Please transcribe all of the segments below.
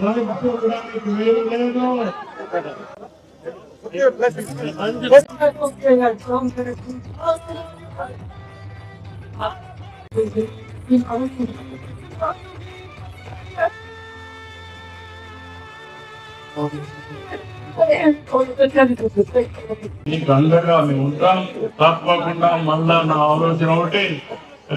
చూడడానికి వీలు లేదు. నీకు అండగా మేము ఉంటాం. తప్పకుండా మళ్ళా నా ఆలోచన ఒకటి,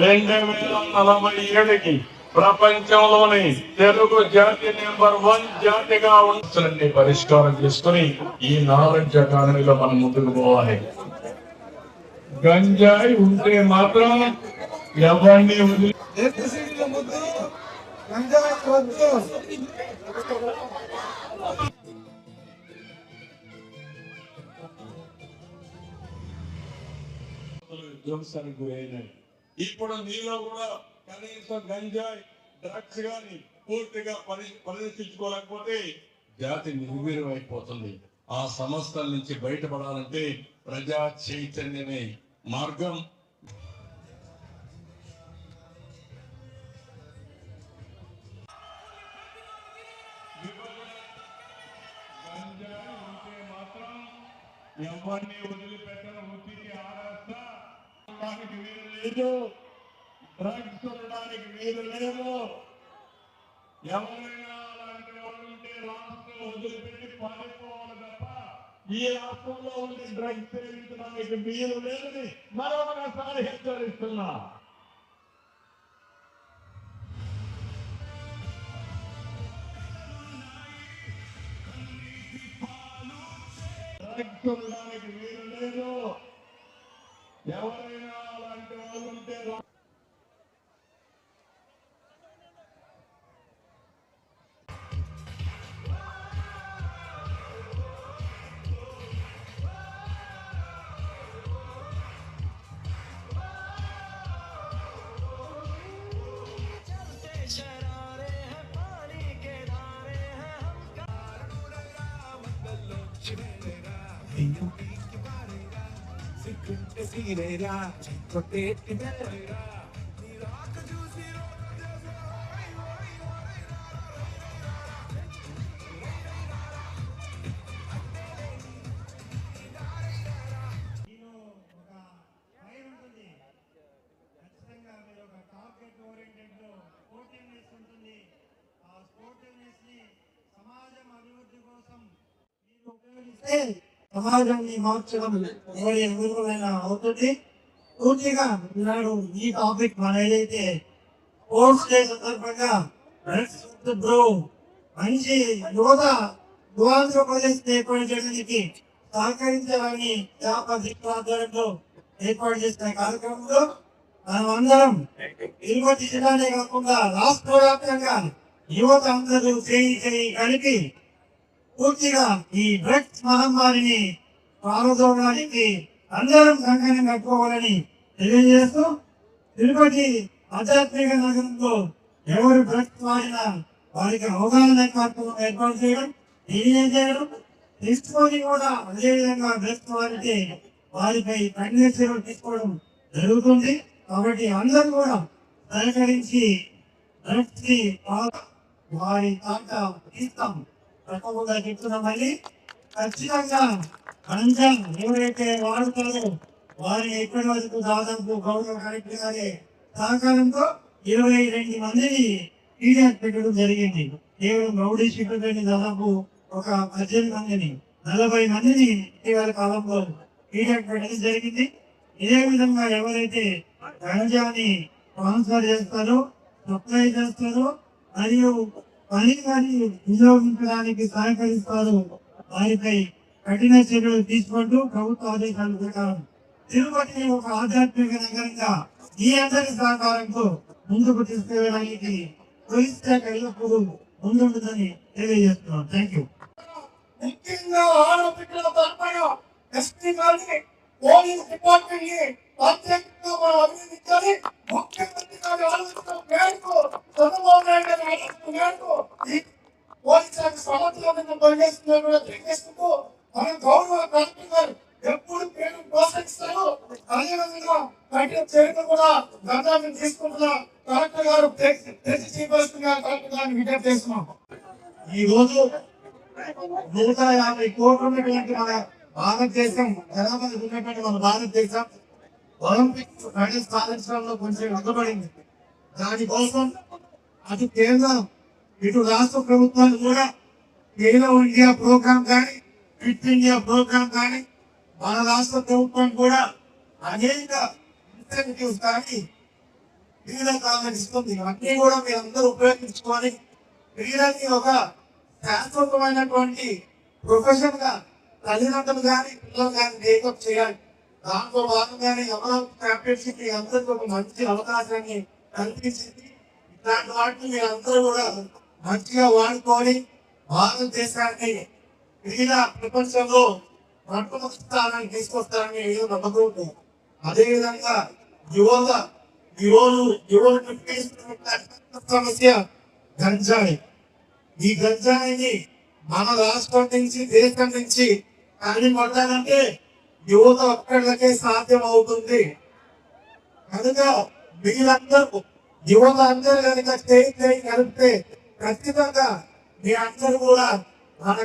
2047కి ప్రపంచంలోని తెలుగు జాతి నెంబర్ 1 జాతిగా ఉండాలని పరిష్కారం చేసుకుని ఈ నాలెడ్జ్ అకాడమీలో మనం ముందుకు పోవాలి. గంజాయి ఉంటే మాత్రం ఎవరిని వదిలి విధ్వంసానికి గురైనాయి. ఇప్పుడు నీలో కూడా కనీసం గంజాయి డ్రగ్స్ గాని పూర్తిగా పరిరక్షించుకోలేకపోతే జాతి నిర్వీర్యం అయిపోతుంది. ఆ సమస్యల నుంచి బయటపడాలంటే ప్రజా చైతన్యమే మార్గం. గంజాయి ఉంటే మాత్రం ఎవరిని వదిలిపెట్టడం వృత్తికి ఆరాస్తా వీలు లేదు. డ్రగ్స్ ఉండడానికి వీలు లేదు. ఎవరైనా అలాంటి వాళ్ళు ఉంటే రాష్ట్రం వదిలిపెట్టి పారిపోవాలి తప్ప ఈ రాష్ట్రంలో ఉండి డ్రగ్స్ సేవించడానికి వీలు లేదని మరొకసారి హెచ్చరిస్తున్నా. డ్రగ్స్ ఉండడానికి వీలు లేదు. ఎవరైనా అలాంటి వాళ్ళు ఉంటే సమాజాన్ని మార్చడం ఎవరైనా అవుతుంది. పూర్తిగా ఈనాడు ఈ టాపిక్ మన ఏదైతే స్పోర్ట్స్ డే సందర్భంగా మంచి యువత ఆంధ్రప్రదేశ్ ఏర్పాటు చేయడానికి సహకరించాలని ఆధ్వర్యంలో ఏర్పాటు చేసిన కార్యక్రమంలో మనం అందరం తిరుపతి జిల్లానే కాకుండా రాష్ట్ర వ్యాప్తంగా యువత అందరూ చేయి కలిపి పూర్తిగా ఈ డ్రగ్స్ మహమ్మారిని పాల్గొనడానికి అందరం కంకణం కట్టుకోవాలని తెలియజేస్తూ, తిరుపతి ఆధ్యాత్మిక నగరంలో ఎవరు డ్రగ్స్ వాడినా వారికి అవగాహన కార్యక్రమం ఏర్పాటు చేయడం, తెలియజేయడం, తీసుకొని కూడా అదేవిధంగా డ్రగ్స్ వాడితే వారిపై కఠిన చర్యలు తీసుకోవడం జరుగుతుంది. కాబట్టి అందరూ కూడా సహకరించి డ్రగ్స్ కి వారి తాట తీస్తాం తప్పకుండా చెప్తున్నామని. ఖచ్చితంగా గంజా ఎవరైతే వాడుతారో వారిని ఇప్పటి వరకు దాదాపు గౌరవ కలెక్టర్ గారి సహకారంతో 22 మందిని టీడీఆర్ పెట్టడం జరిగింది. కేవలం గౌడీ శిక్షకుని దాదాపు ఒక 18 మందిని 40 మందిని ఇటీవల కాలంలో టీడీఆర్ పెట్టడం జరిగింది. ఇదే విధంగా ఎవరైతే గంజాని ట్రాన్స్ఫర్ చేస్తారో, సప్లై చేస్తారో మరియు వినియోగించడానికి సహకరిస్తారు వారిపై కఠిన చర్యలు తీసుకుంటూ ప్రభుత్వ ఆదేశాల ప్రకారం తిరుపతి ఒక ఆధ్యాత్మిక నగరంగా ఈ అందరి సహకారంతో ముందుకు తీసుకెళ్ళడానికి పోలీస్ శాఖ ఎల్లప్పుడూ ముందుంటుందని తెలియజేస్తున్నాను. Thank you. ముఖ్యంగా ఆరోపితుల తరపున ఎస్పీ గారిని, పోలీస్ డిపార్ట్మెంట్ ని ప్రత్యేకంగా మనం అభినందించాలి. ముఖ్యమంత్రి గారి ఆలోచన మేరకు, చంద్రబాబు నాయుడు గారి ఆలోచన మేరకు ఈ పోలీస్ శాఖ సమర్థవంతంగా పనిచేస్తున్నారు తెలియజేస్తూ, మన గౌరవ కలెక్టర్ గారు ఎప్పుడు పేరు ప్రోత్సహిస్తారు. అదేవిధంగా కఠిన చర్యలు కూడా గతాన్ని తీసుకుంటున్న కలెక్టర్ గారు తెచ్చి చేయవలసిందిగా కలెక్టర్ గారిని విజ్ఞప్తి చేస్తున్నాం. ఈ రోజు 150 కోట్లు ఉన్నటువంటి మన భారతదేశం జనాభా ఉన్నటువంటి మన భారతదేశం ఒలింపిక్ మెడల్ సాధించడంలో కొంచెం వెనుకబడింది. దానికోసం అటు కేంద్రం ఇటు రాష్ట్ర ప్రభుత్వాలు కూడా ఖేలో ఇండియా ప్రోగ్రామ్ కానీ ఫిట్ ఇండియా ప్రోగ్రామ్ కానీ మన రాష్ట్ర ప్రభుత్వం కూడా అనేక ఇన్సెంటివ్స్ కానీ క్రీడాకారులకు ఇస్తుంది. అన్నీ కూడా మీరందరూ ఉపయోగించుకొని క్రీడని ఒక శాశ్వతమైనటువంటి ప్రొఫెషన్ గా తల్లిదండ్రులు కానీ పిల్లలు కానీ టేకప్ చేయాలి. దాంట్లో భాగంగానే ఎవరో ఛాంపియన్షిప్ అందరికీ ఒక మంచి అవకాశాన్ని కల్పించింది. ఇట్లాంటి వాటిని మీరందరూ కూడా మంచిగా వాడుకొని భారతదేశాన్ని క్రీడా ప్రపంచంలో మొట్టమొదటి స్థానాన్ని తీసుకొస్తారని నమ్మకం ఉంది. అదేవిధంగా యువత ఈరోజు యువత సమస్య గంజాయి. ఈ గంజాయిని మన రాష్ట్రం నుంచి దేశం నుంచి కానీ పడ్డాలంటే యువత ఒక్కడికే సాధ్యం అవుతుంది. కనుక మీరందరూ యువత అందరూ కనుక చేయి కలిపితే ఖచ్చితంగా మీ అందరూ కూడా మన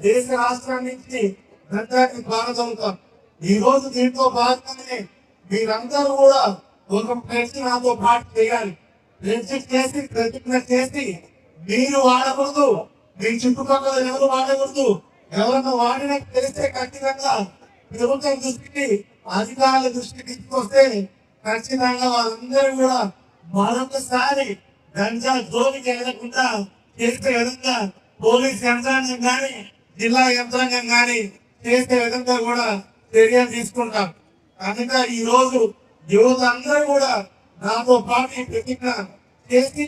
దేశ రాష్ట్రం నుంచి గంజాయికి భారతవుతాం. ఈ రోజు దీంతో భాగంగానే మీరందరూ కూడా ఒక ప్రశ్న నాతో పాటు చేయాలి. ప్రతిజ్ఞ చేసి మీరు వాడకూడదు, మీ చుట్టుపక్కల ఎవరు వాడకూడదు. ఎవరన్నా వాడినా తెలిస్తే ఖచ్చితంగా ప్రభుత్వం దృష్టికి అధికారుల దృష్టికి తీసుకొస్తే ఖచ్చితంగా వాళ్ళందరూ కూడా మరొకసారి గంజా జోలికి వెళ్ళకుండా చేసే విధంగా పోలీస్ యంత్రాంగం కానీ జిల్లా యంత్రాంగం కానీ చేసే విధంగా కూడా చర్యలు తీసుకుంటాం. కనుక ఈ రోజు యువత అందరూ కూడా నాతో పాటు ప్రతిజ్ఞ చేసి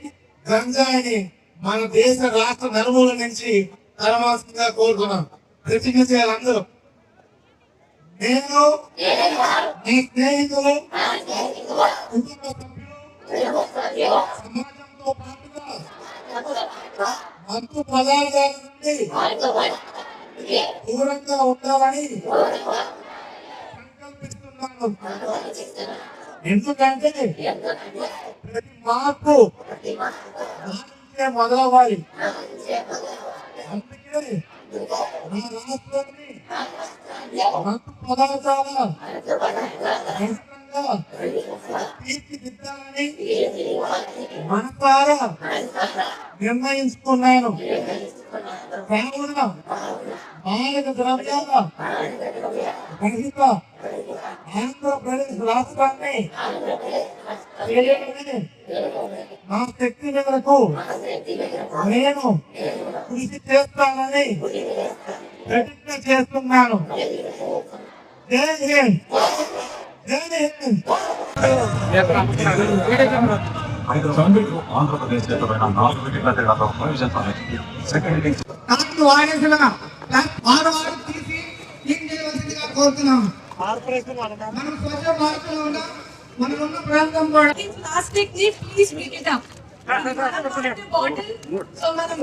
గంజాయిని మన దేశ రాష్ట్ర నలుమూల నుంచి తరవాల్సిందిగా కోరుతున్నాం. ప్రతిజ్ఞ చేయాలి అందరూ. నేను మీ స్నేహితులు కుటుంబ సభ్యులు సమాజంతో పాటుగా మత్తు పదార్థాల నుండి దూరంగా ఉండాలని సంకల్పిస్తున్నాను. ఎందుకంటే ప్రతి మార్పు మొదలవ్వాలి. అందుకే మన రాష్ట్రాన్ని మత్తు పదార్థాల తీర్చిదిద్దాలని మనసారా నిర్ణయించుకున్నాను. కావున మాదక ద్రవ్యాల రహిత ఆంధ్రప్రదేశ్ రాష్ట్రాన్ని నా శక్తి మేరకు నేను కృషి చేస్తానని ప్రతిజ్ఞ చేస్తున్నాను. జై హింద్, జై హింద్. ఆంధ్రప్రదేశ్ నాలుగు వికెట్ల తేడాతో ప్రయోజనం కోరుతున్నాము. మనం స్వచ్ఛ భారత్లో ఉన్నాం. మనం ఉన్న ప్రాంతం కూడా plastic ni please pick it up. Water bottle. So మనం